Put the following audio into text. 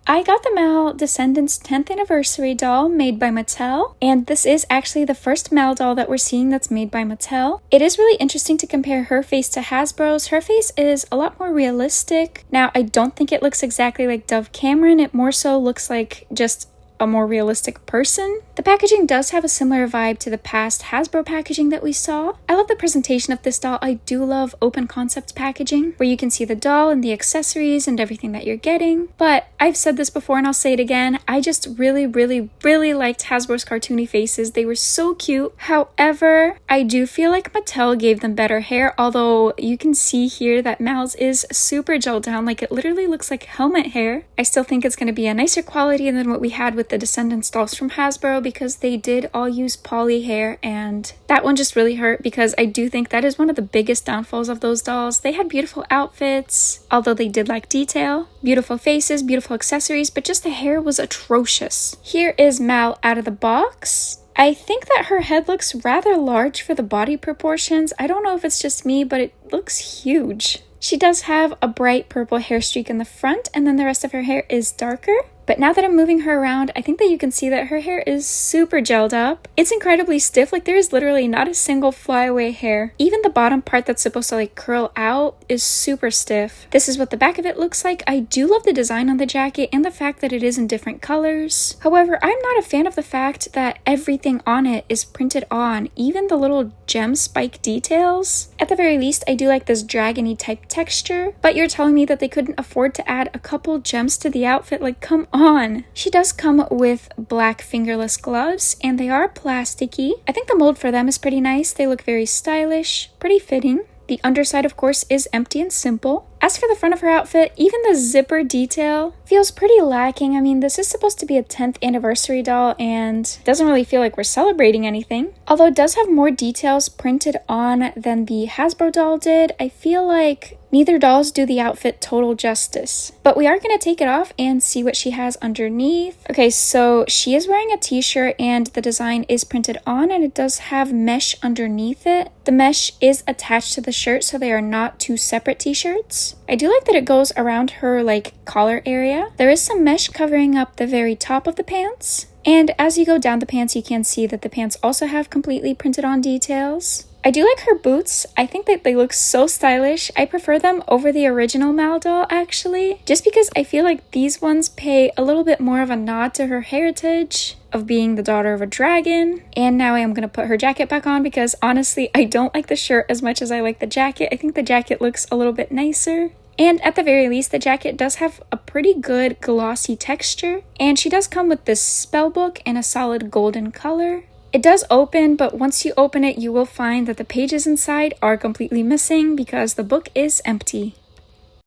I got the Mattel Descendants 10th anniversary doll made by Mattel, and this is actually the first Mattel doll that we're seeing that's made by Mattel. It is really interesting to compare her face to Hasbro's. Her face is a lot more realistic. Now, I don't think it looks exactly like Dove Cameron. It more so looks like just a more realistic person. The packaging does have a similar vibe to the past Hasbro packaging that we saw. I love the presentation of this doll. I do love open concept packaging where you can see the doll and the accessories and everything that you're getting. But I've said this before and I'll say it again. I just really liked Hasbro's cartoony faces. They were so cute. However, I do feel like Mattel gave them better hair, although you can see here that Mal's is super gelled down. Like, it literally looks like helmet hair. I still think it's going to be a nicer quality than what we had with the Descendants dolls from Hasbro, because they did all use poly hair, and that one just really hurt because I do think that is one of the biggest downfalls of those dolls. They had beautiful outfits, although they did lack detail, beautiful faces, beautiful accessories, but just the hair was atrocious. Here is Mal out of the box. I think that her head looks rather large for the body proportions. I don't know if it's just me, but it looks huge. She does have a bright purple hair streak in the front, and then the rest of her hair is darker. But now that I'm moving her around, I think that you can see that her hair is super gelled up. It's incredibly stiff, like there is literally not a single flyaway hair. Even the bottom part that's supposed to like curl out is super stiff. This is what the back of it looks like. I do love the design on the jacket and the fact that it is in different colors. However, I'm not a fan of the fact that everything on it is printed on, even the little gem spike details. At the very least, I do like this dragony type texture, but you're telling me that they couldn't afford to add a couple gems to the outfit? Like, come on. She does come with black fingerless gloves, and they are plasticky. I think the mold for them is pretty nice. They look very stylish, pretty fitting. The underside, of course, is empty and simple. As for the front of her outfit, even the zipper detail feels pretty lacking. I mean, this is supposed to be a 10th anniversary doll and doesn't really feel like we're celebrating anything. Although it does have more details printed on than the Hasbro doll did, I feel like neither dolls do the outfit total justice. But we are going to take it off and see what she has underneath. Okay, so she is wearing a t-shirt and the design is printed on, and it does have mesh underneath it. The mesh is attached to the shirt, so they are not two separate t-shirts. I do like that it goes around her like collar area. There is some mesh covering up the very top of the pants. And as you go down the pants, you can see that the pants also have completely printed on details. I do like her boots. I think that they look so stylish. I prefer them over the original Mal doll, actually, just because I feel like these ones pay a little bit more of a nod to her heritage of being the daughter of a dragon. And now I am going to put her jacket back on because honestly, I don't like the shirt as much as I like the jacket. I think the jacket looks a little bit nicer. And at the very least, the jacket does have a pretty good glossy texture. And she does come with this spell book in a solid golden color. It does open, but once you open it, you will find that the pages inside are completely missing because the book is empty.